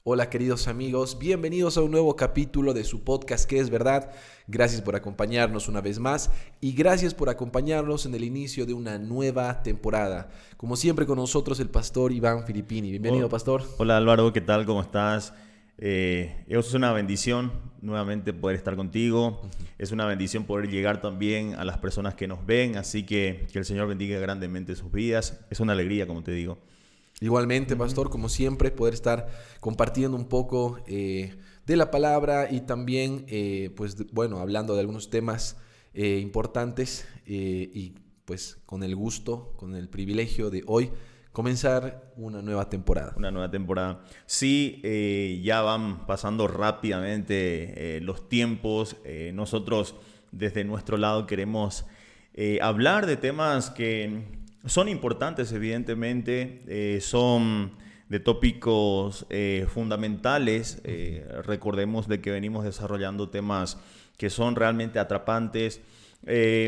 Hola queridos amigos, bienvenidos a un nuevo capítulo de su podcast ¿Qué es verdad? Gracias por acompañarnos una vez más y gracias por acompañarnos en el inicio de una nueva temporada. Como siempre con nosotros el pastor Iván Filippini. Bienvenido, pastor. Hola Álvaro, ¿qué tal? ¿Cómo estás? Es una bendición nuevamente poder estar contigo. Es una bendición poder llegar también a las personas que nos ven, así que el Señor bendiga grandemente sus vidas. Es una alegría, como te digo. Igualmente, pastor, como siempre, poder estar compartiendo un poco de la palabra y también, hablando de algunos temas importantes y pues con el gusto, con el privilegio de hoy comenzar una nueva temporada. Una nueva temporada. Sí, ya van pasando rápidamente los tiempos. Nosotros desde nuestro lado queremos hablar de temas que son importantes, evidentemente, son de tópicos fundamentales. Recordemos de que venimos desarrollando temas que son realmente atrapantes.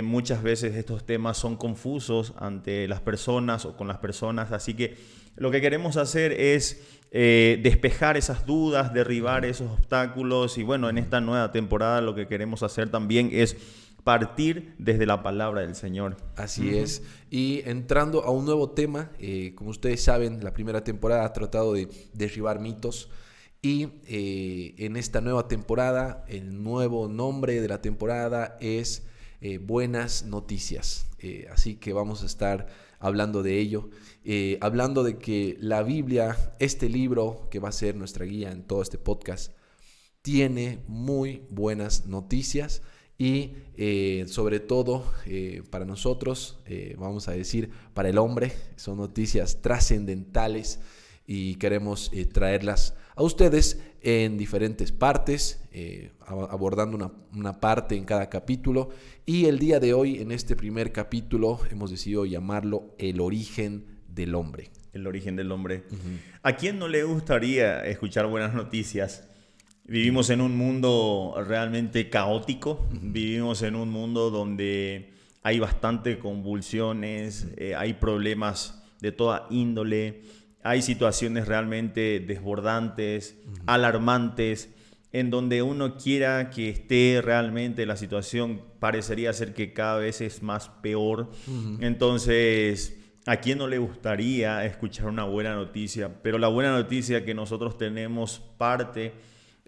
Muchas veces estos temas son confusos ante las personas o con las personas, así que lo que queremos hacer es despejar esas dudas, derribar esos obstáculos y bueno, en esta nueva temporada lo que queremos hacer también es partir desde la palabra del Señor. Así es. Y entrando a un nuevo tema, como ustedes saben, la primera temporada ha tratado de derribar mitos y en esta nueva temporada, el nuevo nombre de la temporada es Buenas Noticias. Así que vamos a estar hablando de ello, hablando de que la Biblia, este libro que va a ser nuestra guía en todo este podcast, tiene muy buenas noticias. Y sobre todo para nosotros, vamos a decir, para el hombre, son noticias trascendentales y queremos traerlas a ustedes en diferentes partes, abordando una parte en cada capítulo. Y el día de hoy, en este primer capítulo, hemos decidido llamarlo El origen del hombre. El origen del hombre. ¿A quién no le gustaría escuchar buenas noticias? Vivimos en un mundo realmente caótico, vivimos en un mundo donde hay bastante convulsiones, hay problemas de toda índole, hay situaciones realmente desbordantes, alarmantes, en donde uno quiera que esté realmente la situación parecería ser que cada vez es más peor. Entonces, ¿a quién no le gustaría escuchar una buena noticia? Pero la buena noticia que nosotros tenemos parte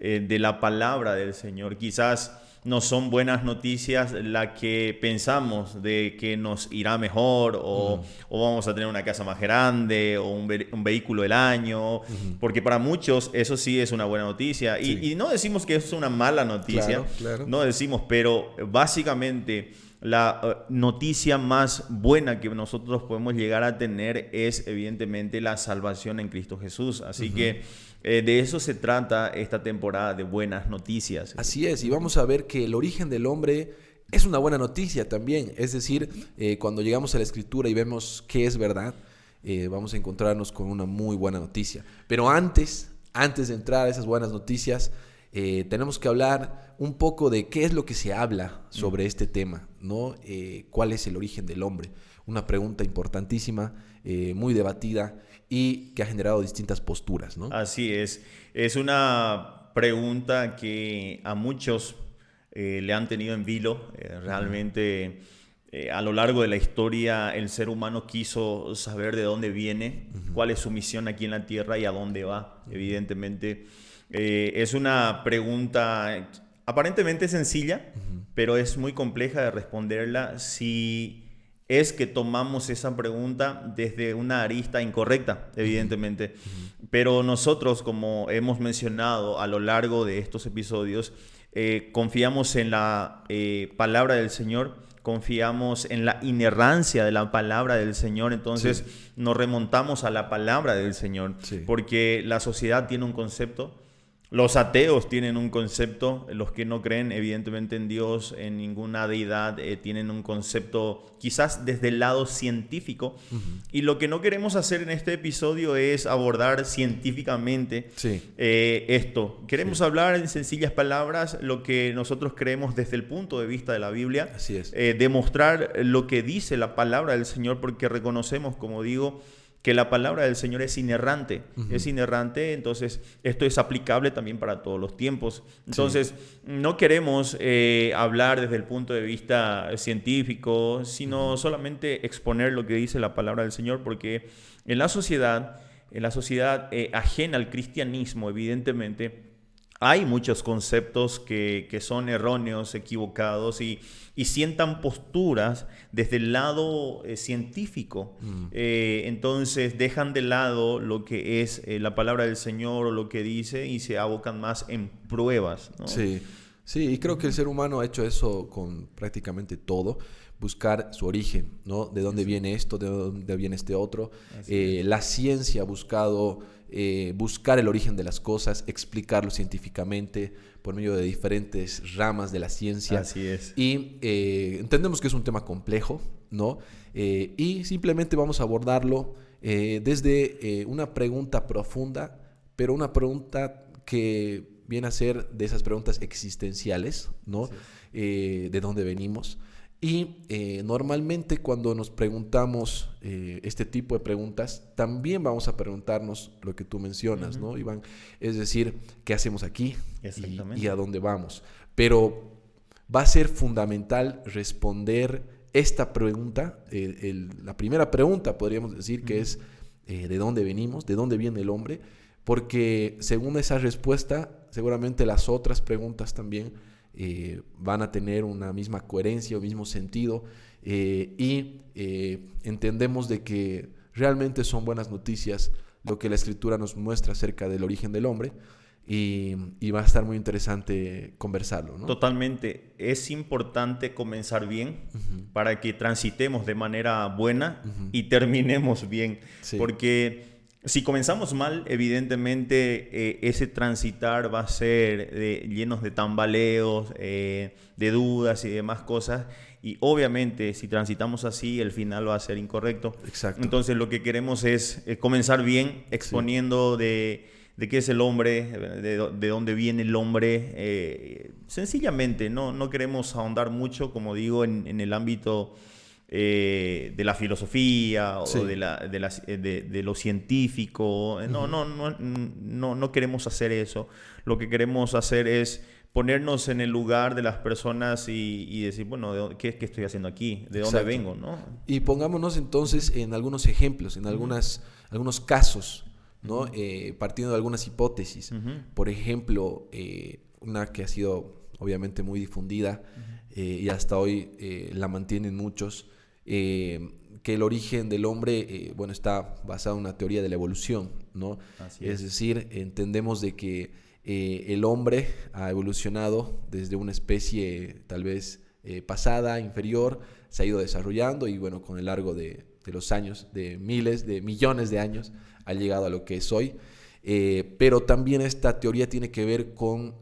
de la palabra del Señor. Quizás no son buenas noticias la que pensamos de que nos irá mejor o vamos a tener una casa más grande o un vehículo del año, porque para muchos eso sí es una buena noticia. Sí. Y no decimos que es una mala noticia, claro. No decimos, pero básicamente la noticia más buena que nosotros podemos llegar a tener es evidentemente la salvación en Cristo Jesús. Así que de eso se trata esta temporada de buenas noticias. Así es, y vamos a ver que el origen del hombre es una buena noticia también. Es decir, cuando llegamos a la Escritura y vemos qué es verdad, vamos a encontrarnos con una muy buena noticia. Pero antes de entrar a esas buenas noticias, tenemos que hablar un poco de qué es lo que se habla sobre este tema, ¿no? ¿Cuál es el origen del hombre? Una pregunta importantísima, muy debatida y que ha generado distintas posturas, ¿no? Así es. Es una pregunta que a muchos le han tenido en vilo. Realmente a lo largo de la historia el ser humano quiso saber de dónde viene, cuál es su misión aquí en la tierra y a dónde va, evidentemente. Es una pregunta aparentemente sencilla, pero es muy compleja de responderla si es que tomamos esa pregunta desde una arista incorrecta, evidentemente. Pero nosotros, como hemos mencionado a lo largo de estos episodios, confiamos en la palabra del Señor, confiamos en la inerrancia de la palabra del Señor, entonces nos remontamos a la palabra del Señor, porque la sociedad tiene un concepto. Los ateos tienen un concepto, los que no creen evidentemente en Dios, en ninguna deidad, tienen un concepto quizás desde el lado científico. Y lo que no queremos hacer en este episodio es abordar científicamente esto. Queremos hablar en sencillas palabras lo que nosotros creemos desde el punto de vista de la Biblia. Así es. Demostrar lo que dice la palabra del Señor, porque reconocemos, como digo, que la palabra del Señor es inerrante. Es inerrante, entonces esto es aplicable también para todos los tiempos. Entonces, no queremos hablar desde el punto de vista científico, sino solamente exponer lo que dice la palabra del Señor, porque en la sociedad ajena al cristianismo, evidentemente, hay muchos conceptos que son erróneos, equivocados y sientan posturas desde el lado científico. Entonces dejan de lado lo que es la palabra del Señor o lo que dice y se abocan más en pruebas, ¿no? Sí, sí, y creo que el ser humano ha hecho eso con prácticamente todo. Buscar su origen, ¿no? ¿De dónde viene esto? ¿De dónde viene este otro? La ciencia ha buscado buscar el origen de las cosas, explicarlo científicamente por medio de diferentes ramas de la ciencia. Así es. Y entendemos que es un tema complejo, ¿no? Y simplemente vamos a abordarlo desde una pregunta profunda, pero una pregunta que viene a ser de esas preguntas existenciales, ¿no? De dónde venimos. Y normalmente cuando nos preguntamos este tipo de preguntas, también vamos a preguntarnos lo que tú mencionas, ¿no, Iván? Es decir, ¿qué hacemos aquí? Y a dónde vamos. Pero va a ser fundamental responder esta pregunta, la primera pregunta podríamos decir que es ¿de dónde venimos? ¿De dónde viene el hombre? Porque según esa respuesta, seguramente las otras preguntas también van a tener una misma coherencia o mismo sentido y entendemos de que realmente son buenas noticias lo que la Escritura nos muestra acerca del origen del hombre y va a estar muy interesante conversarlo, ¿no? Totalmente. Es importante comenzar bien para que transitemos de manera buena y terminemos bien, porque si comenzamos mal, evidentemente ese transitar va a ser llenos de tambaleos, de dudas y demás cosas. Y obviamente si transitamos así, el final va a ser incorrecto. Exacto. Entonces lo que queremos es comenzar bien, exponiendo de qué es el hombre, de dónde viene el hombre. Sencillamente, no queremos ahondar mucho, como digo, en el ámbito de la filosofía o de lo científico. No queremos hacer eso. Lo que queremos hacer es ponernos en el lugar de las personas y decir, bueno, ¿qué estoy haciendo aquí? ¿De dónde vengo? ¿No? Y pongámonos entonces en algunos ejemplos, en algunos casos, ¿no? Partiendo de algunas hipótesis. Por ejemplo, una que ha sido obviamente muy difundida y hasta hoy la mantienen muchos, que el origen del hombre está basado en una teoría de la evolución, ¿no? Es decir, entendemos de que el hombre ha evolucionado desde una especie tal vez pasada, inferior, se ha ido desarrollando y bueno, con el largo de los años, de miles, de millones de años, ha llegado a lo que es hoy. Pero también esta teoría tiene que ver con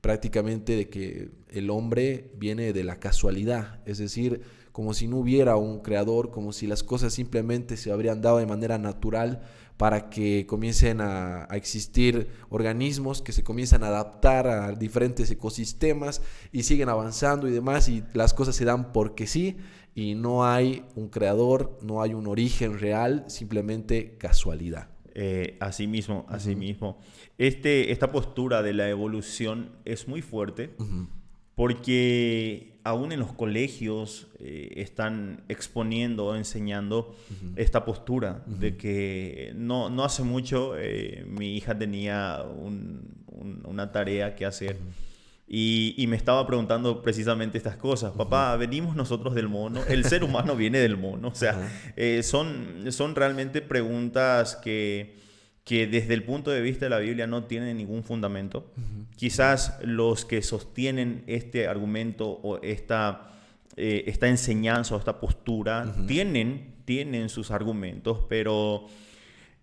prácticamente de que el hombre viene de la casualidad, es decir, como si no hubiera un creador, como si las cosas simplemente se habrían dado de manera natural para que comiencen a existir organismos que se comienzan a adaptar a diferentes ecosistemas y siguen avanzando y demás, y las cosas se dan porque sí, y no hay un creador, no hay un origen real, simplemente casualidad. Así mismo. Esta postura de la evolución es muy fuerte porque aún en los colegios están exponiendo o enseñando esta postura de que no hace mucho mi hija tenía una tarea que hacer y me estaba preguntando precisamente estas cosas. Papá, venimos nosotros del mono, el ser humano viene del mono. O sea, son realmente preguntas que desde el punto de vista de la Biblia no tienen ningún fundamento. Quizás los que sostienen este argumento o esta enseñanza o esta postura tienen sus argumentos, pero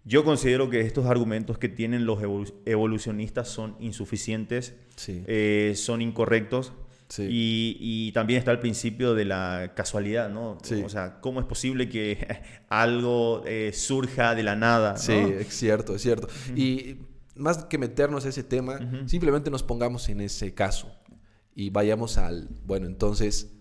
yo considero que estos argumentos que tienen los evolucionistas son insuficientes, son incorrectos. Y también está el principio de la casualidad, ¿no? O sea, ¿cómo es posible que algo surja de la nada, ¿no? Sí, es cierto. Y más que meternos a ese tema, simplemente nos pongamos en ese caso y vayamos entonces,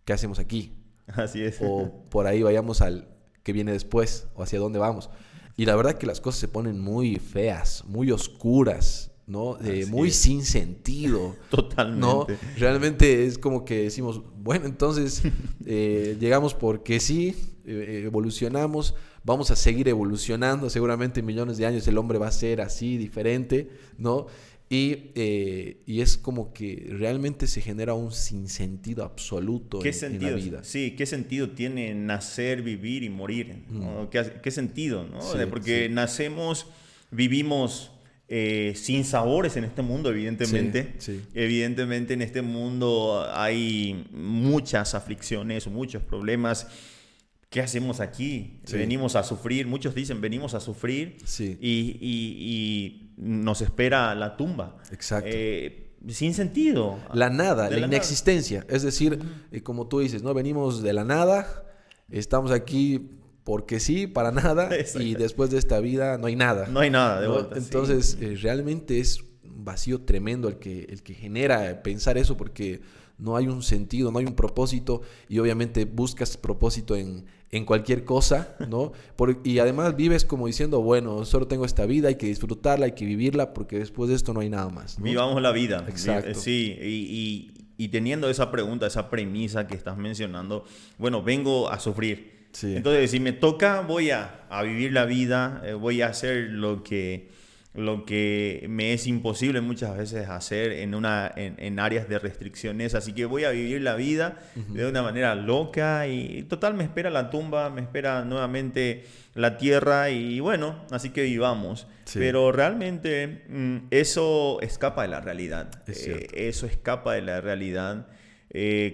¿qué hacemos aquí? Así es. O por ahí vayamos al, ¿qué qué viene después o hacia dónde vamos. Y la verdad que las cosas se ponen muy feas, muy oscuras, ¿no? Muy sin sentido. Totalmente. ¿No? Realmente es como que decimos, bueno, entonces llegamos porque sí, evolucionamos, vamos a seguir evolucionando, seguramente en millones de años el hombre va a ser así, diferente, ¿no? Y es como que realmente se genera un sinsentido absoluto en la vida. Sí, ¿qué sentido tiene nacer, vivir y morir? ¿No? ¿Qué sentido? ¿No? Sí, porque nacemos, vivimos sin sabores en este mundo, evidentemente. Sí. Evidentemente en este mundo hay muchas aflicciones, muchos problemas. ¿Qué hacemos aquí? Sí. Venimos a sufrir. Muchos dicen, venimos a sufrir Sí. y nos espera la tumba. Exacto. Sin sentido. La nada, De la la inexistencia. Es decir, como tú dices, ¿no? Venimos de la nada, estamos aquí porque sí, para nada, y después de esta vida no hay nada. No hay nada de ¿no? vuelta. Entonces, sí. Realmente es un vacío tremendo el que genera pensar eso, porque no hay un sentido, no hay un propósito, y obviamente buscas propósito en cualquier cosa, ¿no? Y además vives como diciendo, bueno, solo tengo esta vida, hay que disfrutarla, hay que vivirla, porque después de esto no hay nada más, ¿no? Vivamos la vida. Exacto. Sí, y teniendo esa pregunta, esa premisa que estás mencionando, bueno, vengo a sufrir. Sí. Entonces, si me toca, voy a vivir la vida, voy a hacer lo que me es imposible muchas veces hacer en áreas de restricciones. Así que voy a vivir la vida de una manera loca y total me espera la tumba, me espera nuevamente la tierra y bueno, así que vivamos. Sí. Pero realmente eso escapa de la realidad. Eso escapa de la realidad.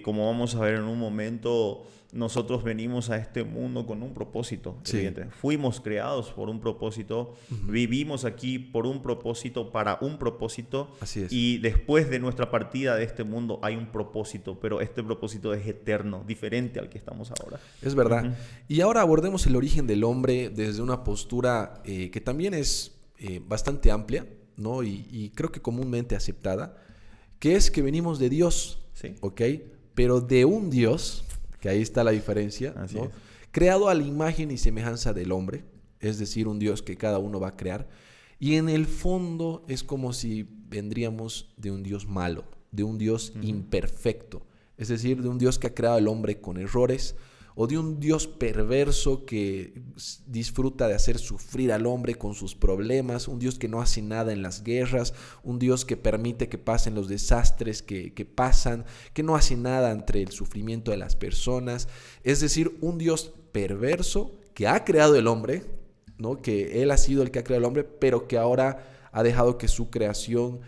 Como vamos a ver en un momento, nosotros venimos a este mundo con un propósito. Sí. Fuimos creados por un propósito, vivimos aquí por un propósito, para un propósito. Así es. Y después de nuestra partida de este mundo hay un propósito, pero este propósito es eterno, diferente al que estamos ahora. Es verdad. Y ahora abordemos el origen del hombre desde una postura que también es bastante amplia, ¿no? Y creo que comúnmente aceptada, que es que venimos de Dios, sí. ¿ok? Pero de un Dios, que ahí está la diferencia, ¿no? Creado a la imagen y semejanza del hombre, es decir, un Dios que cada uno va a crear, y en el fondo es como si vendríamos de un Dios malo, de un Dios imperfecto, es decir, de un Dios que ha creado al hombre con errores, o de un Dios perverso que disfruta de hacer sufrir al hombre con sus problemas, un Dios que no hace nada en las guerras, un Dios que permite que pasen los desastres que pasan, que no hace nada ante el sufrimiento de las personas. Es decir, un Dios perverso que ha creado el hombre, ¿no? Que Él ha sido el que ha creado el hombre, pero que ahora ha dejado que su creación,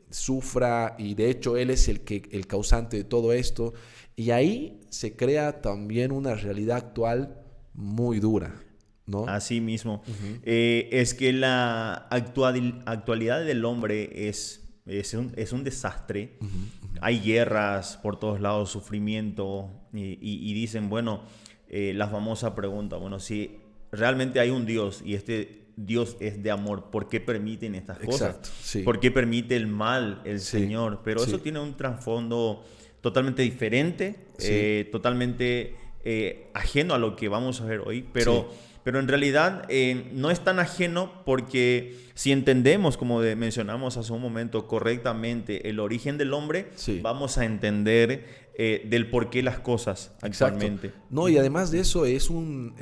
sufra, y de hecho Él es el causante de todo esto. Y ahí se crea también una realidad actual muy dura, ¿no? Así mismo. Es que la actualidad del hombre es un desastre. Hay guerras por todos lados, sufrimiento. Y dicen, bueno, la famosa pregunta, bueno, si realmente hay un Dios y este Dios es de amor, ¿por qué permiten estas cosas? Exacto, sí. ¿Por qué permite el mal el Sí, Señor? Pero eso tiene un trasfondo totalmente diferente, totalmente ajeno a lo que vamos a ver hoy, pero en realidad no es tan ajeno, porque si entendemos, como mencionamos hace un momento, correctamente el origen del hombre, vamos a entender del por qué las cosas actualmente. Exacto. No, y además de eso es un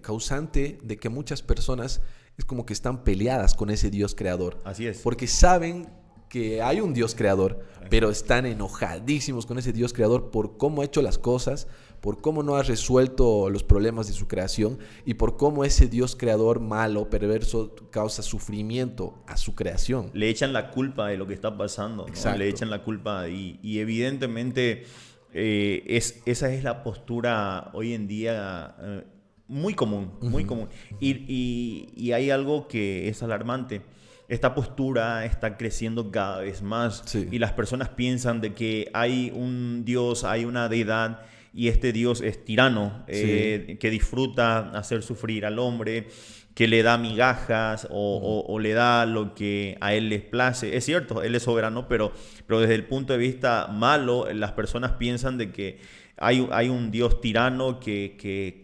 causante de que muchas personas es como que están peleadas con ese Dios creador. Así es. Porque saben que hay un Dios creador, pero están enojadísimos con ese Dios creador por cómo ha hecho las cosas, por cómo no ha resuelto los problemas de su creación y por cómo ese Dios creador malo, perverso, causa sufrimiento a su creación. Le echan la culpa de lo que está pasando, ¿no? Le echan la culpa y evidentemente esa es la postura hoy en día muy común, muy común. Y hay algo que es alarmante. Esta postura está creciendo cada vez más y las personas piensan de que hay un Dios, hay una deidad, y este Dios es tirano, que disfruta hacer sufrir al hombre, que le da migajas o le da lo que a él les place. Es cierto, él es soberano, pero desde el punto de vista malo, las personas piensan de que hay un Dios tirano que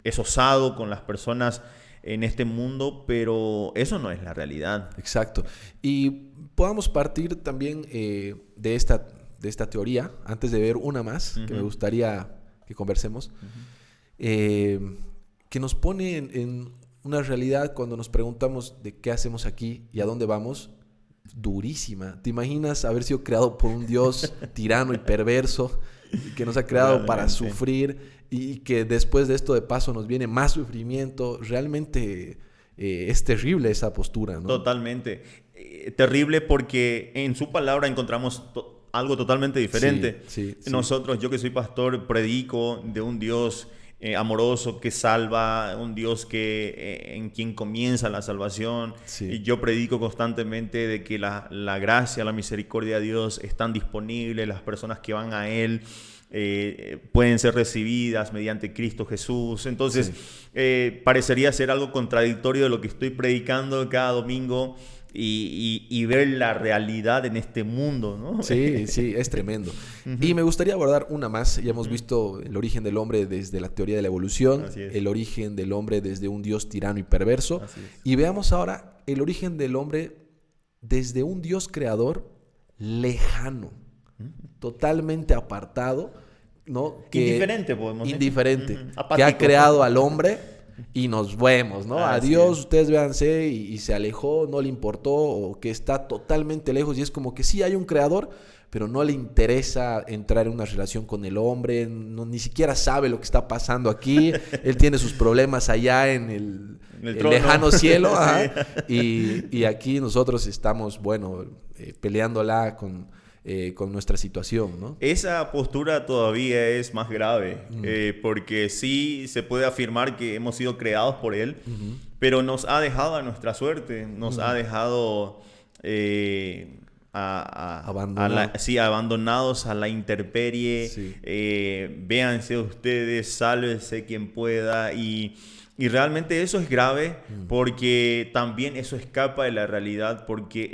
es osado con las personas en este mundo, pero eso no es la realidad. Exacto. Y podamos partir también de esta teoría, antes de ver una más, que me gustaría que conversemos, que nos pone en una realidad cuando nos preguntamos de qué hacemos aquí y a dónde vamos, durísima. ¿Te imaginas haber sido creado por un Dios tirano y perverso que nos ha creado para sufrir y que después de esto de paso nos viene más sufrimiento? Realmente es terrible esa postura, ¿no? Totalmente. Terrible porque en su palabra encontramos algo totalmente diferente. Sí. Nosotros, yo que soy pastor, predico de un Dios amoroso que salva, un Dios en quien comienza la salvación. Sí. Y yo predico constantemente de que la gracia, la misericordia de Dios están disponibles, las personas que van a Él pueden ser recibidas mediante Cristo Jesús. Entonces, parecería ser algo contradictorio de lo que estoy predicando cada domingo y ver la realidad en este mundo, ¿no? Sí, es tremendo. Y me gustaría abordar una más. Ya hemos visto el origen del hombre desde la teoría de la evolución, el origen del hombre desde un Dios tirano y perverso. Y veamos ahora el origen del hombre desde un Dios creador lejano, totalmente apartado, ¿no? Indiferente, podemos decir. Indiferente, que ha creado al hombre y nos vemos, ¿no? Adiós, ustedes véanse, y se alejó, no le importó, o que está totalmente lejos, y es como que sí hay un creador, pero no le interesa entrar en una relación con el hombre, ni siquiera sabe lo que está pasando aquí, él tiene sus problemas allá en el lejano cielo, y aquí nosotros estamos, peleándola con nuestra situación, ¿no? Esa postura todavía es más grave, porque sí se puede afirmar que hemos sido creados por Él, pero nos ha dejado a nuestra suerte, nos ha dejado abandonados a la intemperie. Véanse ustedes, sálvese quien pueda, y realmente eso es grave, porque también eso escapa de la realidad, porque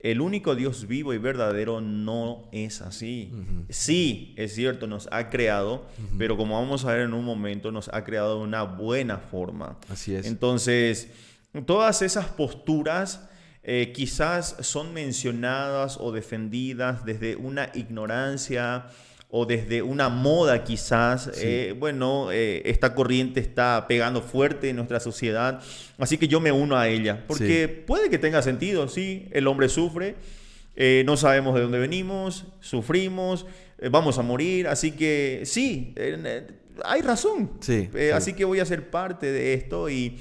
el único Dios vivo y verdadero no es así. Sí, es cierto, nos ha creado, pero como vamos a ver en un momento, nos ha creado de una buena forma. Así es. Entonces, todas esas posturas quizás son mencionadas o defendidas desde una ignorancia o desde una moda quizás. Esta corriente está pegando fuerte en nuestra sociedad, así que yo me uno a ella, porque puede que tenga sentido. Sí, el hombre sufre, no sabemos de dónde venimos, sufrimos, vamos a morir, así que sí, hay razón. Así que voy a ser parte de esto, y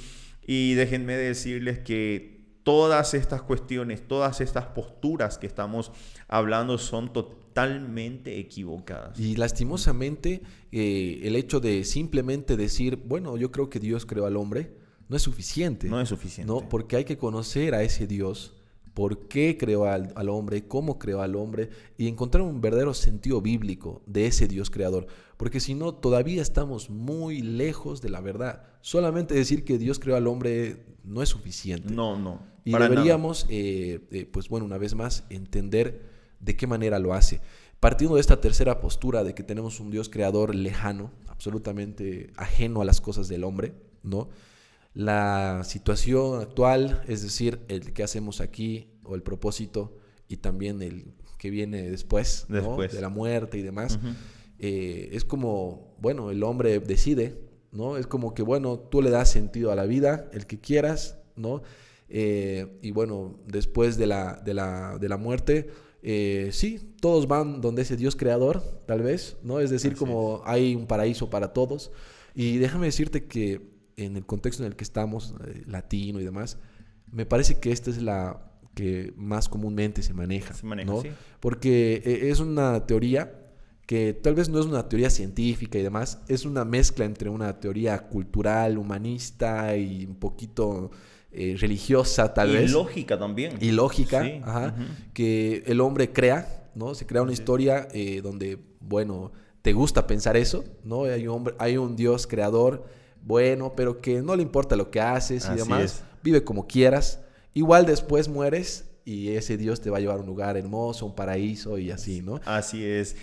déjenme decirles que todas estas cuestiones, todas estas posturas que estamos hablando son totalmente equivocadas. Y lastimosamente, el hecho de simplemente decir, bueno, yo creo que Dios creó al hombre, no es suficiente. No es suficiente. ¿No? Porque hay que conocer a ese Dios, por qué creó al hombre, cómo creó al hombre, y encontrar un verdadero sentido bíblico de ese Dios creador. Porque si no, todavía estamos muy lejos de la verdad. Solamente decir que Dios creó al hombre no es suficiente. No. Y deberíamos, una vez más, entender de qué manera lo hace. Partiendo de esta tercera postura de que tenemos un Dios creador lejano, absolutamente ajeno a las cosas del hombre, ¿no? La situación actual, es decir, el que hacemos aquí, o el propósito, y también el que viene después, ¿no? De la muerte y demás, es como, el hombre decide, ¿no? Es como que, tú le das sentido a la vida, el que quieras, ¿no? Después de la muerte, sí, todos van donde ese Dios creador, tal vez, ¿no? Es decir, hay un paraíso para todos. Y déjame decirte que en el contexto en el que estamos, latino y demás, me parece que esta es la que más comúnmente se maneja, ¿no? Sí. Porque es una teoría que tal vez no es una teoría científica y demás, es una mezcla entre una teoría cultural, humanista y un poquito religiosa, tal vez. Y lógica también. Y lógica, sí. Que el hombre crea, ¿no? Se crea una historia donde, te gusta pensar eso, ¿no? Hay un Dios creador, pero que no le importa lo que haces y demás. Vive como quieras. Igual después mueres y ese Dios te va a llevar a un lugar hermoso, un paraíso y así, ¿no? Así es.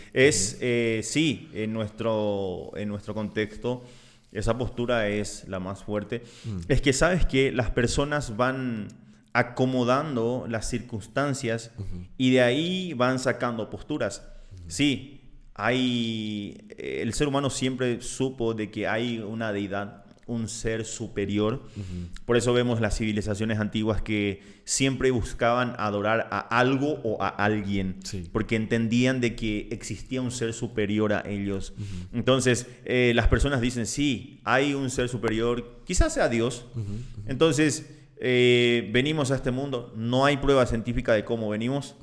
Sí, en nuestro contexto, esa postura es la más fuerte. Es que sabes que las personas van acomodando las circunstancias y de ahí van sacando posturas. Sí, el ser humano siempre supo de que hay una deidad, un ser superior. Por eso vemos las civilizaciones antiguas que siempre buscaban adorar a algo o a alguien, porque entendían de que existía un ser superior a ellos. Entonces, las personas dicen, sí, hay un ser superior, quizás sea Dios. Entonces, venimos a este mundo, no hay prueba científica de cómo venimos,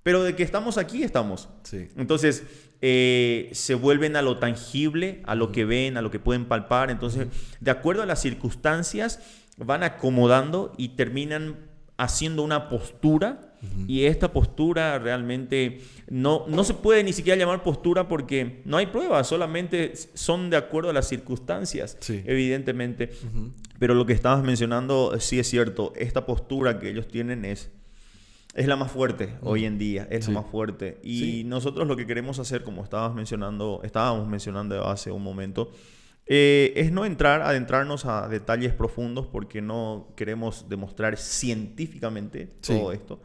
pero de que estamos aquí, estamos. Sí. Entonces, se vuelven a lo tangible, a lo que ven, a lo que pueden palpar. Entonces, de acuerdo a las circunstancias, van acomodando y terminan haciendo una postura. Y esta postura realmente no se puede ni siquiera llamar postura porque no hay pruebas, solamente son de acuerdo a las circunstancias, evidentemente. Pero lo que estabas mencionando sí es cierto. Esta postura que ellos tienen es la más fuerte hoy en día, es la más fuerte. Y nosotros lo que queremos hacer, como estábamos mencionando hace un momento, es no adentrarnos a detalles profundos porque no queremos demostrar científicamente todo esto.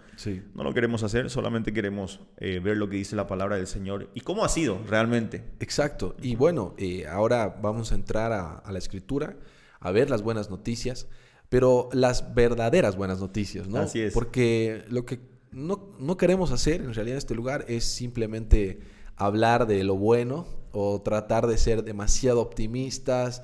No lo queremos hacer, solamente queremos ver lo que dice la palabra del Señor y cómo ha sido realmente. Exacto. Y bueno, ahora vamos a entrar a la Escritura, a ver las buenas noticias, pero las verdaderas buenas noticias, ¿no? Así es. Porque lo que no queremos hacer en realidad en este lugar es simplemente hablar de lo bueno o tratar de ser demasiado optimistas,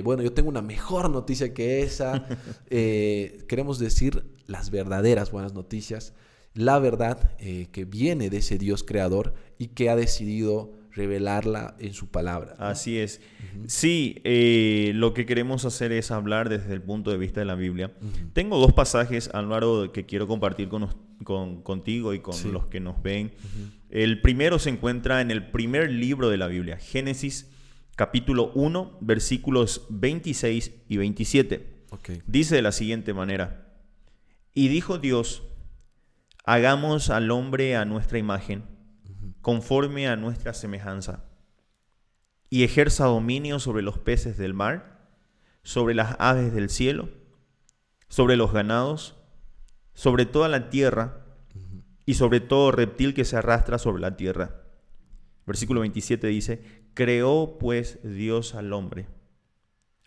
bueno, yo tengo una mejor noticia que esa. Queremos decir las verdaderas buenas noticias, la verdad que viene de ese Dios creador y que ha decidido revelarla en su palabra, ¿no? Así es. Sí, lo que queremos hacer es hablar desde el punto de vista de la Biblia. Tengo dos pasajes, Álvaro, que quiero compartir contigo y con los que nos ven. El primero se encuentra en el primer libro de la Biblia, Génesis capítulo 1, versículos 26 y 27. Dice de la siguiente manera: y dijo Dios, hagamos al hombre a nuestra imagen, conforme a nuestra semejanza, y ejerza dominio sobre los peces del mar, sobre las aves del cielo, sobre los ganados, sobre toda la tierra y sobre todo reptil que se arrastra sobre la tierra. Versículo 27 dice: creó pues Dios al hombre,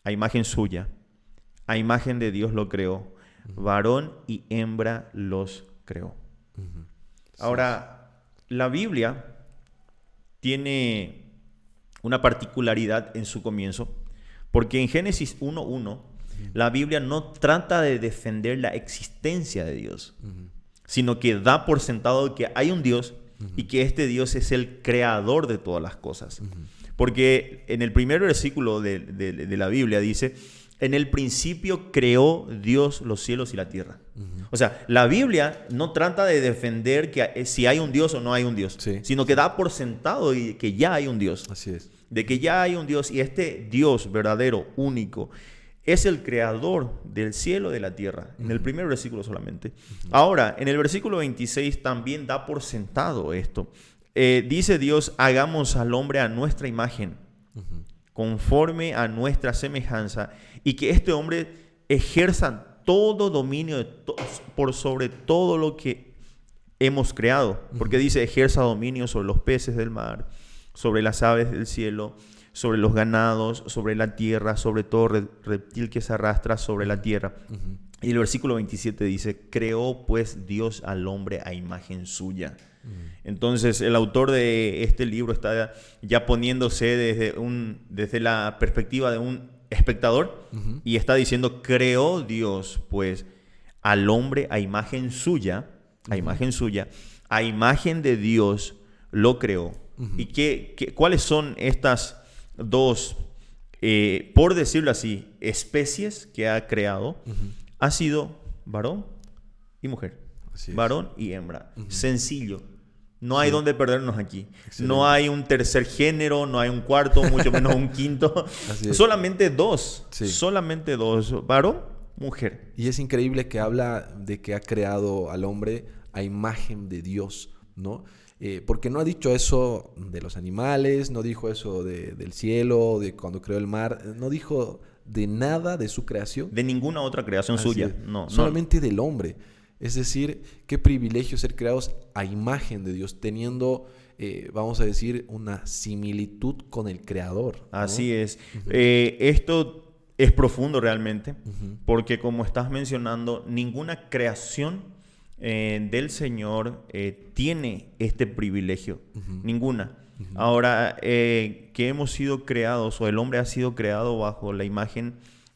a imagen suya, a imagen de Dios lo creó, varón y hembra los creó. Ahora, la Biblia tiene una particularidad en su comienzo, porque en Génesis 1:1 la Biblia no trata de defender la existencia de Dios, sino que da por sentado que hay un Dios y que este Dios es el creador de todas las cosas. Porque en el primer versículo de la Biblia dice: en el principio creó Dios los cielos y la tierra. O sea, la Biblia no trata de defender que si hay un Dios o no hay un Dios, sino que da por sentado que ya hay un Dios. Así es. De que ya hay un Dios, y este Dios verdadero, único, es el creador del cielo y de la tierra. En el primer versículo solamente. Ahora, en el versículo 26 también da por sentado esto. Dice Dios: hagamos al hombre a nuestra imagen, conforme a nuestra semejanza, y que este hombre ejerza todo dominio por sobre todo lo que hemos creado. Porque dice: ejerza dominio sobre los peces del mar, sobre las aves del cielo, sobre los ganados, sobre la tierra, sobre todo reptil que se arrastra sobre la tierra. Y el versículo 27 dice: creó pues Dios al hombre a imagen suya. Entonces el autor de este libro está ya poniéndose desde la perspectiva de un espectador y está diciendo: creó Dios pues al hombre a imagen suya, a imagen de Dios lo creó. ¿Y cuáles son estas dos, por decirlo así, especies que ha creado? Ha sido varón y mujer, varón y hembra. Sencillo. No hay donde perdernos aquí. Excelente. No hay un tercer género, no hay un cuarto, mucho menos un quinto. Solamente dos. Solamente dos, varón mujer. Y es increíble que habla de que ha creado al hombre a imagen de Dios, ¿no? Porque no ha dicho eso de los animales, no dijo eso del cielo, de cuando creó el mar, no dijo de nada de su creación. De ninguna otra creación Así suya. es. No, Solamente del hombre. Es decir, qué privilegio ser creados a imagen de Dios, teniendo, vamos a decir, una similitud con el Creador, ¿no? Así es. Uh-huh. Esto es profundo realmente, Uh-huh. porque como estás mencionando, ninguna creación del Señor tiene este privilegio. Uh-huh. Ninguna. Uh-huh. Ahora, que hemos sido creados, o el hombre ha sido creado bajo la imagen,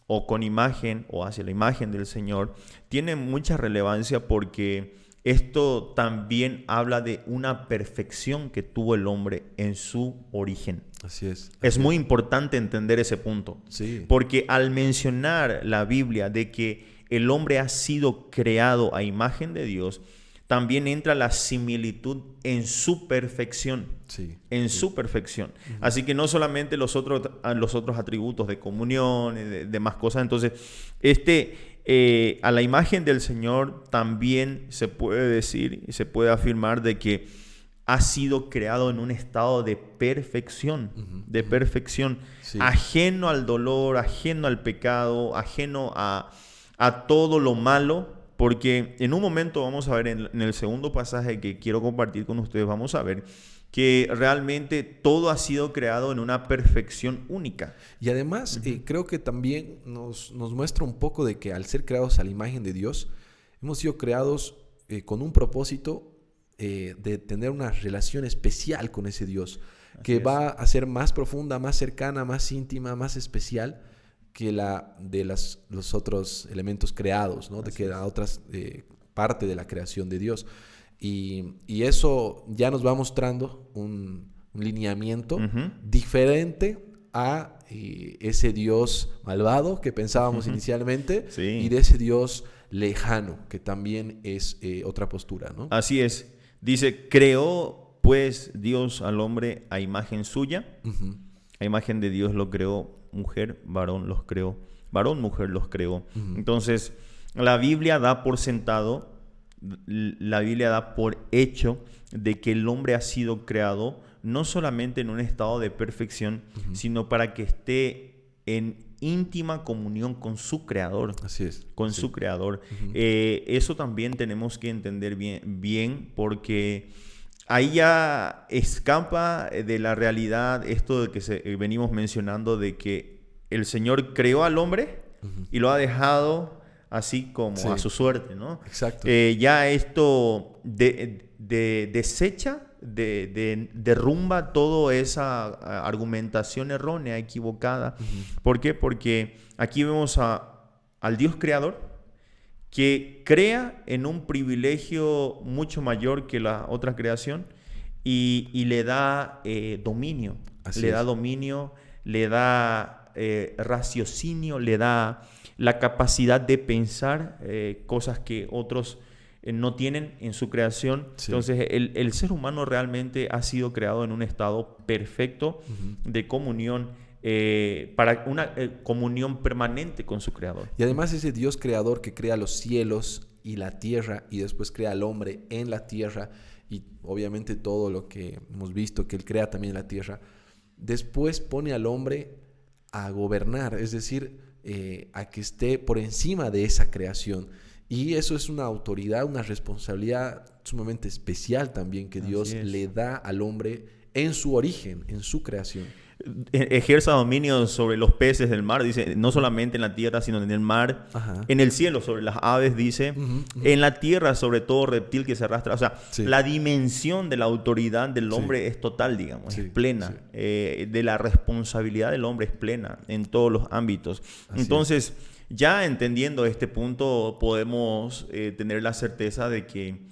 o con imagen, o hacia la imagen del Señor, tiene mucha relevancia porque esto también habla de una perfección que tuvo el hombre en su origen. Así es. Es muy importante entender ese punto. Sí. Porque al mencionar la Biblia de que el hombre ha sido creado a imagen de Dios, también entra la similitud en su perfección. Sí. En Sí. su perfección. Uh-huh. Así que no solamente los otros atributos de comunión, de más cosas. Entonces, a la imagen del Señor también se puede decir y se puede afirmar de que ha sido creado en un estado de perfección, Uh-huh. de perfección, Sí. ajeno al dolor, ajeno al pecado, ajeno a todo lo malo, porque en un momento vamos a ver en el segundo pasaje que quiero compartir con ustedes, vamos a ver que realmente todo ha sido creado en una perfección única. Y además, Uh-huh. creo que también nos muestra un poco de que al ser creados a la imagen de Dios, hemos sido creados con un propósito de tener una relación especial con ese Dios, que va a ser más profunda, más cercana, más íntima, más especial que la de los otros elementos creados, ¿no? De que la otra parte de la creación de Dios. Y eso ya nos va mostrando un lineamiento Uh-huh. diferente a ese Dios malvado que pensábamos Uh-huh. inicialmente, Sí. y de ese Dios lejano, que también es otra postura, ¿no? Así es. Dice, creó pues Dios al hombre a imagen suya. Uh-huh. A imagen de Dios lo creó, mujer, varón los creó. Varón, mujer los creó. Uh-huh. Entonces, la Biblia da por sentado, la Biblia da por hecho de que el hombre ha sido creado no solamente en un estado de perfección, Uh-huh. sino para que esté en íntima comunión con su Creador. Así es. Con Sí. su Creador. Uh-huh. Eso también tenemos que entender bien, porque ahí ya escapa de la realidad esto de que venimos mencionando de que el Señor creó al hombre Uh-huh. y lo ha dejado así como Sí. a su suerte, ¿no? Exacto. Ya esto desecha, derrumba toda esa argumentación errónea, equivocada. Uh-huh. ¿Por qué? Porque aquí vemos al Dios creador que crea en un privilegio mucho mayor que la otra creación y le da dominio. Así le da es. dominio, le da raciocinio, le da la capacidad de pensar cosas que otros no tienen en su creación. Sí. Entonces, el ser humano realmente ha sido creado en un estado perfecto Uh-huh. de comunión, para una comunión permanente con su Creador. Y además ese Dios creador que crea los cielos y la tierra y después crea al hombre en la tierra y obviamente todo lo que hemos visto que Él crea también en la tierra, después pone al hombre a gobernar, es decir, a que esté por encima de esa creación. Y eso es una autoridad, una responsabilidad sumamente especial también que Dios le da al hombre en su origen, en su creación. Ejerza dominio sobre los peces del mar, dice, no solamente en la tierra, sino en el mar. Ajá. En el cielo sobre las aves, dice, Uh-huh. en la tierra sobre todo reptil que se arrastra. O sea, Sí. la dimensión de la autoridad del Sí. hombre es total, digamos, Sí, es plena. sí. De la responsabilidad del hombre es plena en todos los ámbitos. Así Entonces, ya entendiendo este punto, podemos tener la certeza de que,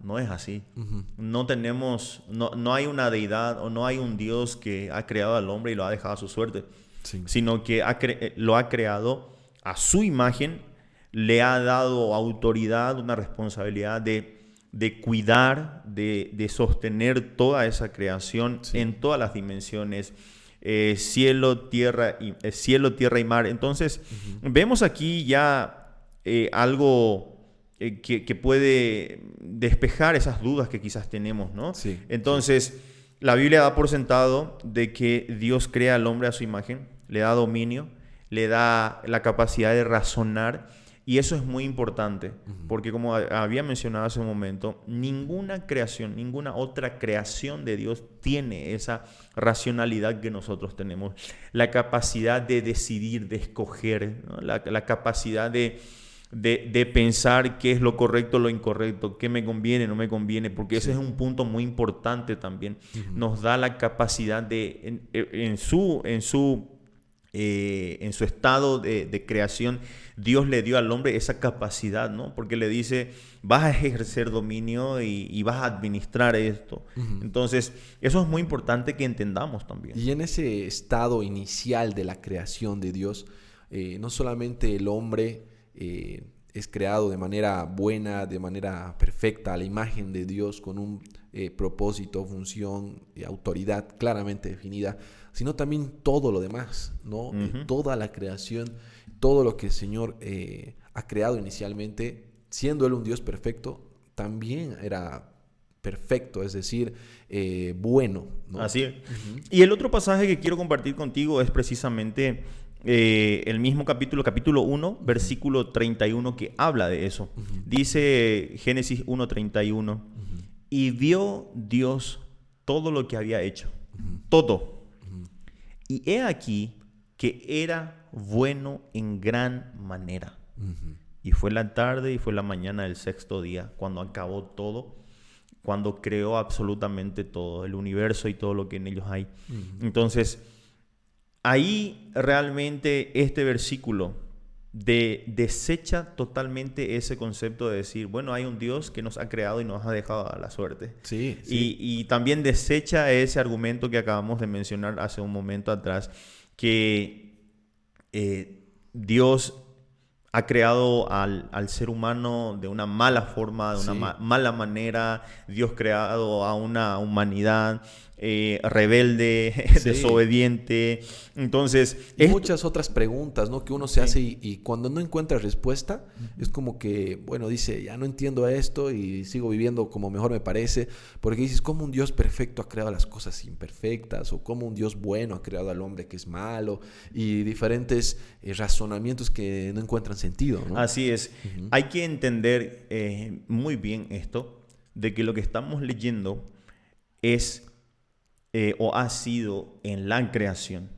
no es así. Uh-huh. No hay una deidad o no hay un Dios que ha creado al hombre y lo ha dejado a su suerte, Sí. sino que lo ha creado a su imagen, le ha dado autoridad, una responsabilidad de cuidar, de sostener toda esa creación Sí. en todas las dimensiones. cielo, tierra y mar. Entonces, vemos aquí ya algo que puede despejar esas dudas que quizás tenemos, ¿no? Sí, Entonces, la Biblia da por sentado de que Dios crea al hombre a su imagen, le da dominio, le da la capacidad de razonar, y eso es muy importante, porque como había mencionado hace un momento, ninguna creación, ninguna otra creación de Dios tiene esa racionalidad que nosotros tenemos, la capacidad de decidir, de escoger, ¿no? La capacidad de pensar qué es lo correcto, lo incorrecto, qué me conviene, no me conviene, porque ese es un punto muy importante también. Nos da la capacidad de, en su estado de creación, Dios le dio al hombre esa capacidad, ¿no? Porque le dice, vas a ejercer dominio y vas a administrar esto. Entonces, eso es muy importante que entendamos también. Y en ese estado inicial de la creación de Dios, no solamente el hombre es creado de manera buena, de manera perfecta, a la imagen de Dios, con un propósito, función, autoridad claramente definida, sino también todo lo demás, ¿no? Toda la creación, todo lo que el Señor ha creado inicialmente, siendo Él un Dios perfecto, también era perfecto, es decir, bueno, ¿no? Así es. Y el otro pasaje que quiero compartir contigo es precisamente el mismo capítulo 1, versículo 31, que habla de eso. Dice Génesis 1:31, y vio Dios todo lo que había hecho, todo. Y he aquí que era bueno en gran manera. Y fue la tarde y fue la mañana del sexto día, cuando acabó todo, cuando creó absolutamente todo, el universo y todo lo que en ellos hay. Entonces, ahí realmente este versículo desecha totalmente ese concepto de decir, bueno, hay un Dios que nos ha creado y nos ha dejado a la suerte. Sí. Y también desecha ese argumento que acabamos de mencionar hace un momento atrás, que Dios ha creado al ser humano de una mala forma, de una mala manera. Dios ha creado a una humanidad rebelde, desobediente. Entonces, muchas otras preguntas, ¿no?, que uno se hace y cuando no encuentra respuesta, es como que, bueno, dice, ya no entiendo esto y sigo viviendo como mejor me parece, porque dices, ¿cómo un Dios perfecto ha creado las cosas imperfectas? O ¿cómo un Dios bueno ha creado al hombre que es malo? Y diferentes razonamientos que no encuentran sentido, ¿no? Así es. Hay que entender muy bien esto, de que lo que estamos leyendo es o ha sido en la creación,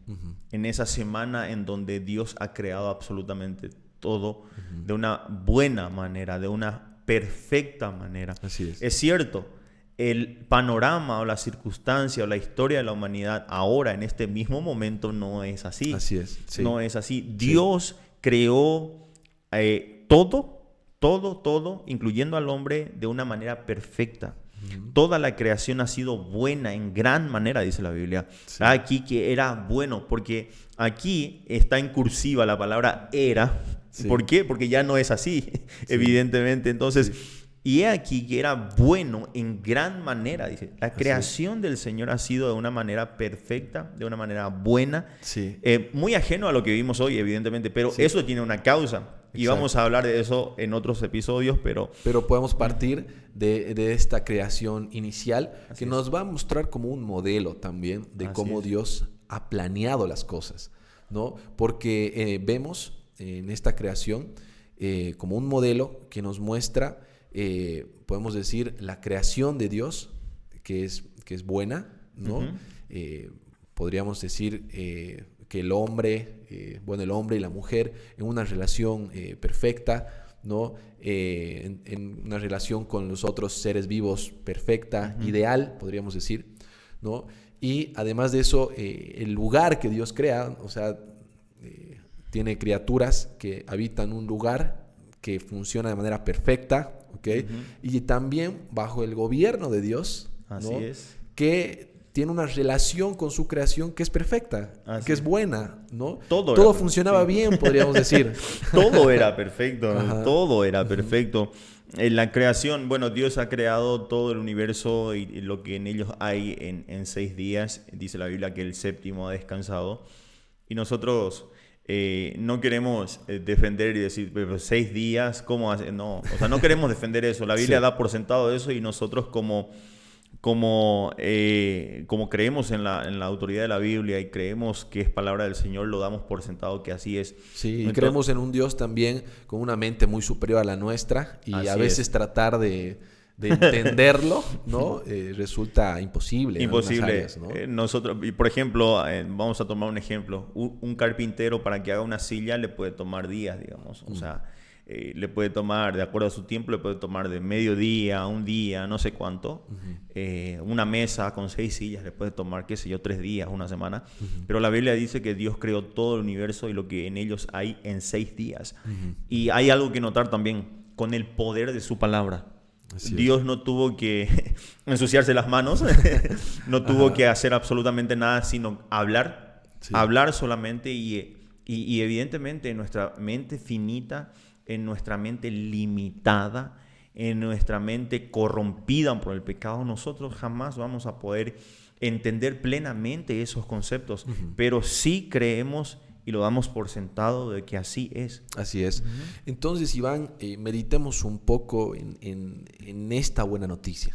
en esa semana en donde Dios ha creado absolutamente todo de una buena manera, de una perfecta manera. Así es. Es cierto, el panorama o la circunstancia o la historia de la humanidad ahora, en este mismo momento, no es así. Así es. Sí. No es así. Dios creó todo, incluyendo al hombre, de una manera perfecta. Toda la creación ha sido buena en gran manera, dice la Biblia. Aquí que era bueno, porque aquí está en cursiva la palabra era. ¿Por qué? Porque ya no es así, evidentemente. Entonces, y he aquí que era bueno en gran manera, dice. La creación del Señor ha sido de una manera perfecta, de una manera buena. Muy ajeno a lo que vivimos hoy, evidentemente, pero eso tiene una causa. Y vamos a hablar de eso en otros episodios, pero podemos partir de esta creación inicial que nos va a mostrar como un modelo también de cómo Dios ha planeado las cosas, ¿no? Porque vemos en esta creación como un modelo que nos muestra, podemos decir, la creación de Dios, que es buena, ¿no? Podríamos decir que el hombre y la mujer en una relación perfecta, ¿no? En una relación con los otros seres vivos perfecta, ideal, podríamos decir, ¿no? Y además de eso, el lugar que Dios crea, o sea, tiene criaturas que habitan un lugar que funciona de manera perfecta, ¿ok? Y también bajo el gobierno de Dios, ¿no? Así es. Que tiene una relación con su creación que es perfecta, que es buena, ¿no? Todo funcionaba bien, podríamos decir. Todo era perfecto, Ajá. todo era perfecto. En la creación, bueno, Dios ha creado todo el universo y lo que en ellos hay en 6 días. Dice la Biblia que el séptimo ha descansado. Y nosotros no queremos defender y decir, pero 6 días, ¿cómo hace? No, o sea, no queremos defender eso. La Biblia Sí. da por sentado eso y nosotros como creemos en la autoridad de la Biblia y creemos que es palabra del Señor, lo damos por sentado que así es. Sí, y Entonces, creemos en un Dios también con una mente muy superior a la nuestra y a así veces es. tratar de entenderlo, ¿no? Resulta imposible en algunas Imposible. áreas, ¿no? Nosotros, y por ejemplo, vamos a tomar un ejemplo. Un carpintero para que haga una silla le puede tomar días, digamos. O sea, le puede tomar, de acuerdo a su tiempo, le puede tomar de mediodía, un día, no sé cuánto. Una mesa con 6 sillas le puede tomar, qué sé yo, 3 días, una semana. Pero la Biblia dice que Dios creó todo el universo y lo que en ellos hay en 6 días. Y hay algo que notar también con el poder de su palabra. Así Dios no tuvo que ensuciarse las manos, no tuvo que hacer absolutamente nada, sino hablar, Sí. hablar solamente y evidentemente en nuestra mente finita, en nuestra mente limitada, en nuestra mente corrompida por el pecado, nosotros jamás vamos a poder entender plenamente esos conceptos, pero sí creemos y lo damos por sentado de que así es. Así es. Entonces, Iván, meditemos un poco en esta buena noticia.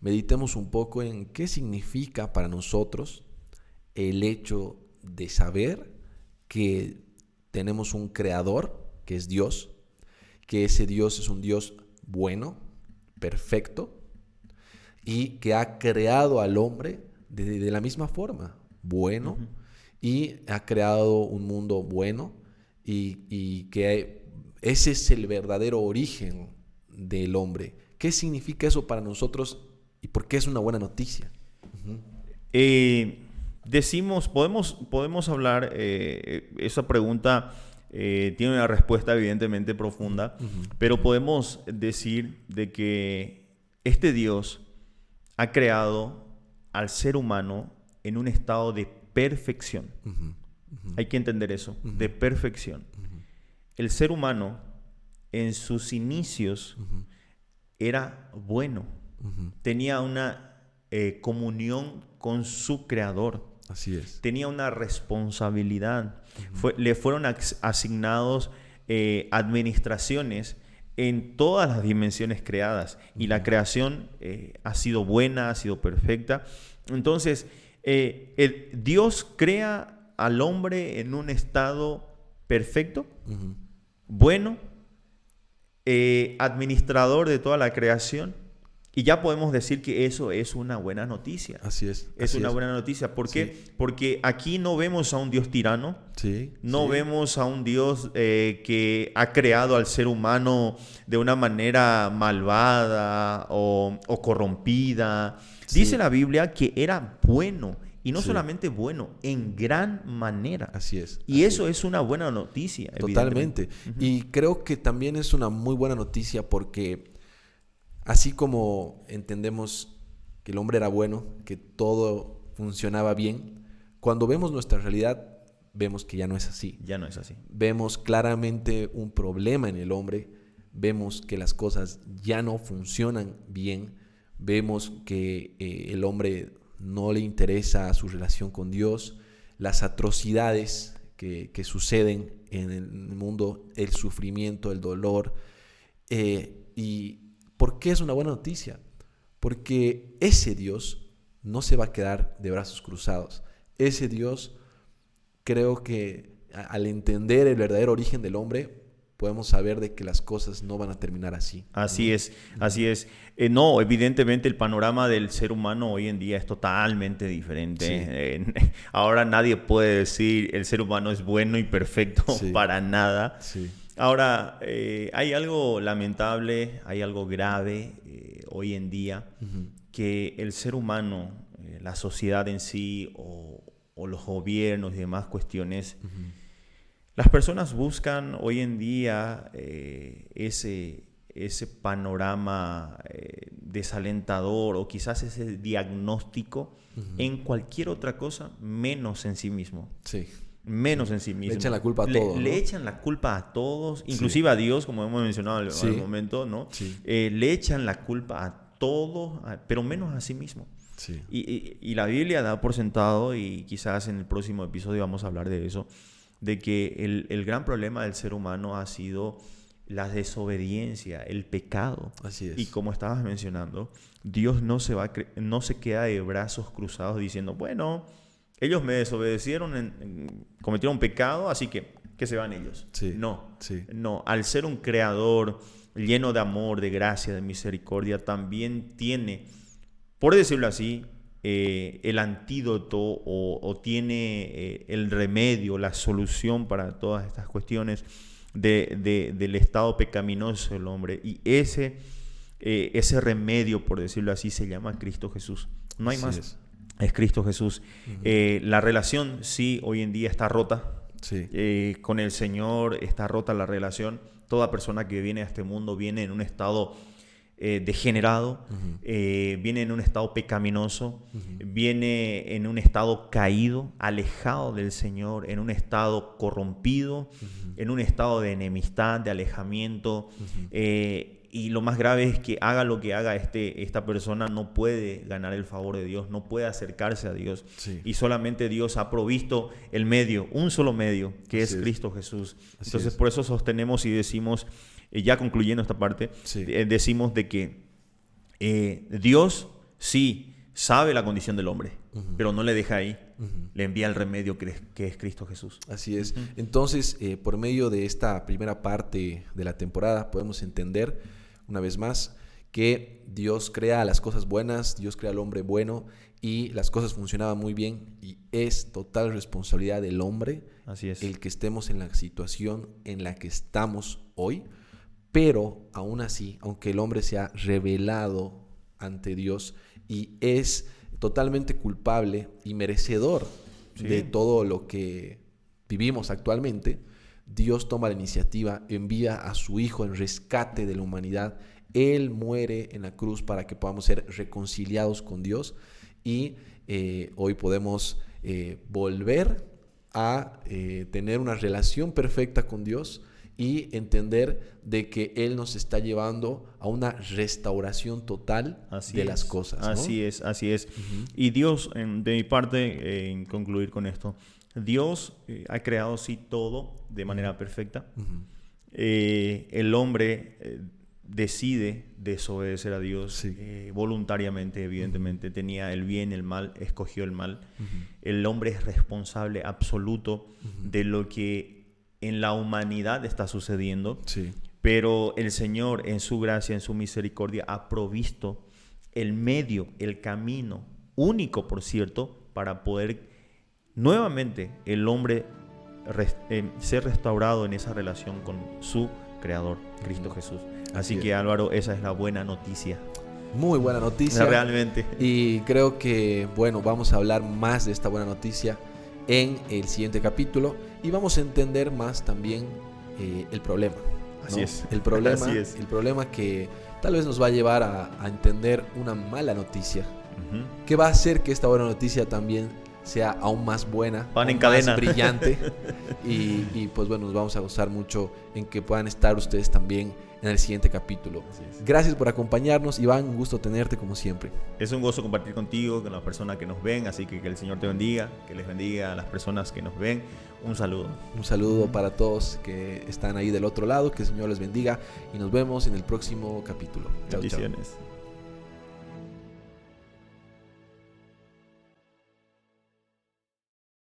Meditemos un poco en qué significa para nosotros el hecho de saber que tenemos un creador, que es Dios, que ese Dios es un Dios bueno, perfecto, y que ha creado al hombre de la misma forma, bueno, y ha creado un mundo bueno, y que ese es el verdadero origen del hombre. ¿Qué significa eso para nosotros y por qué es una buena noticia? Podemos hablar, esa pregunta tiene una respuesta evidentemente profunda, pero podemos decir de que este Dios ha creado al ser humano en un estado de perfección. Hay que entender eso, de perfección. El ser humano en sus inicios era bueno, tenía una comunión con su creador. Así es. Tenía una responsabilidad. Le fueron asignados administraciones en todas las dimensiones creadas. Y la creación ha sido buena, ha sido perfecta. Entonces, Dios crea al hombre en un estado perfecto, bueno, administrador de toda la creación. Y ya podemos decir que eso es una buena noticia. Así es. Es así una es. buena noticia. ¿Por qué? Sí. Porque aquí no vemos a un Dios tirano. Sí, No sí. vemos a un Dios que ha creado al ser humano de una manera malvada o corrompida. Sí. Dice la Biblia que era bueno. Y no Sí. solamente bueno, en gran manera. Así es. Y así eso es una buena noticia. Totalmente. Y creo que también es una muy buena noticia porque así como entendemos que el hombre era bueno, que todo funcionaba bien, cuando vemos nuestra realidad, vemos que ya no es así. Ya no es así. Vemos claramente un problema en el hombre, vemos que las cosas ya no funcionan bien, vemos que el hombre no le interesa su relación con Dios, las atrocidades que suceden en el mundo, el sufrimiento, el dolor. ¿Y por qué es una buena noticia? Porque ese Dios no se va a quedar de brazos cruzados. Ese Dios, creo que al entender el verdadero origen del hombre, podemos saber de que las cosas no van a terminar así. Así es, así es. No, evidentemente el panorama del ser humano hoy en día es totalmente diferente. Sí. Ahora nadie puede decir el ser humano es bueno y perfecto, Sí. para nada. Sí. Ahora, hay algo lamentable, hay algo grave hoy en día, que el ser humano, la sociedad en sí o los gobiernos y demás cuestiones, las personas buscan hoy en día ese panorama desalentador o quizás ese diagnóstico en cualquier otra cosa menos en sí mismo. Sí. menos en sí mismo. Le echan la culpa a todos. Le echan la culpa a todos, inclusive a Dios, como hemos mencionado en el momento, ¿no? Sí. Le echan la culpa a todos, pero menos a sí mismo. Sí. Y la Biblia da por sentado, y quizás en el próximo episodio vamos a hablar de eso, de que el gran problema del ser humano ha sido la desobediencia, el pecado. Así es. Y como estabas mencionando, Dios no se queda de brazos cruzados diciendo, bueno, ellos me desobedecieron, cometieron pecado, así que se van ellos. Sí. No, Sí. no. Al ser un creador lleno de amor, de gracia, de misericordia, también tiene, por decirlo así, el antídoto o tiene el remedio, la solución para todas estas cuestiones del estado pecaminoso del hombre. Y ese remedio, por decirlo así, se llama Cristo Jesús. No hay más. Es Cristo Jesús. La relación, sí, hoy en día está rota. Sí. Con el Señor está rota la relación. Toda persona que viene a este mundo viene en un estado degenerado, viene en un estado pecaminoso, viene en un estado caído, alejado del Señor, en un estado corrompido, en un estado de enemistad, de alejamiento. Y lo más grave es que haga lo que haga esta persona, no puede ganar el favor de Dios, no puede acercarse a Dios. Sí. Y solamente Dios ha provisto el medio, un solo medio, que es Cristo Jesús. Entonces, por eso sostenemos y decimos, ya concluyendo esta parte, decimos de que Dios sí sabe la condición del hombre, pero no le deja ahí. Le envía el remedio que es Cristo Jesús. Así es. Entonces, por medio de esta primera parte de la temporada, podemos entender, una vez más, que Dios crea las cosas buenas, Dios crea al hombre bueno, y las cosas funcionaban muy bien, y es total responsabilidad del hombre. Así es. El que estemos en la situación en la que estamos hoy. Pero aún así, aunque el hombre se ha rebelado ante Dios y es totalmente culpable y merecedor de todo lo que vivimos actualmente, Dios toma la iniciativa, envía a su Hijo en rescate de la humanidad. Él muere en la cruz para que podamos ser reconciliados con Dios, y hoy podemos volver a tener una relación perfecta con Dios y entender de que Él nos está llevando a una restauración total de las cosas, ¿no? Así es. Y Dios, de mi parte, en concluir con esto, Dios ha creado sí todo de manera perfecta. El hombre decide desobedecer a Dios voluntariamente, evidentemente. Tenía el bien, el mal, escogió el mal. El hombre es responsable absoluto de lo que en la humanidad está sucediendo, pero el Señor en su gracia, en su misericordia, ha provisto el medio, el camino, único por cierto, para poder nuevamente el hombre ser restaurado en esa relación con su Creador, Cristo Jesús. Así que Álvaro, esa es la buena noticia. Muy buena noticia. Realmente. Y creo que, bueno, vamos a hablar más de esta buena noticia en el siguiente capítulo, y vamos a entender más también el problema, ¿no? Así es. El problema, Así es. El problema que tal vez nos va a llevar a entender una mala noticia, que va a hacer que esta buena noticia también sea aún más buena, Van en más cadena. brillante, y pues bueno, nos vamos a gozar mucho en que puedan estar ustedes también en el siguiente capítulo. Gracias por acompañarnos, Iván, un gusto tenerte como siempre. Es un gozo compartir contigo, con las personas que nos ven, así que el Señor te bendiga, que les bendiga a las personas que nos ven. Un saludo. Un saludo para todos que están ahí del otro lado, que el Señor les bendiga, y nos vemos en el próximo capítulo. Chao, chao. Bendiciones.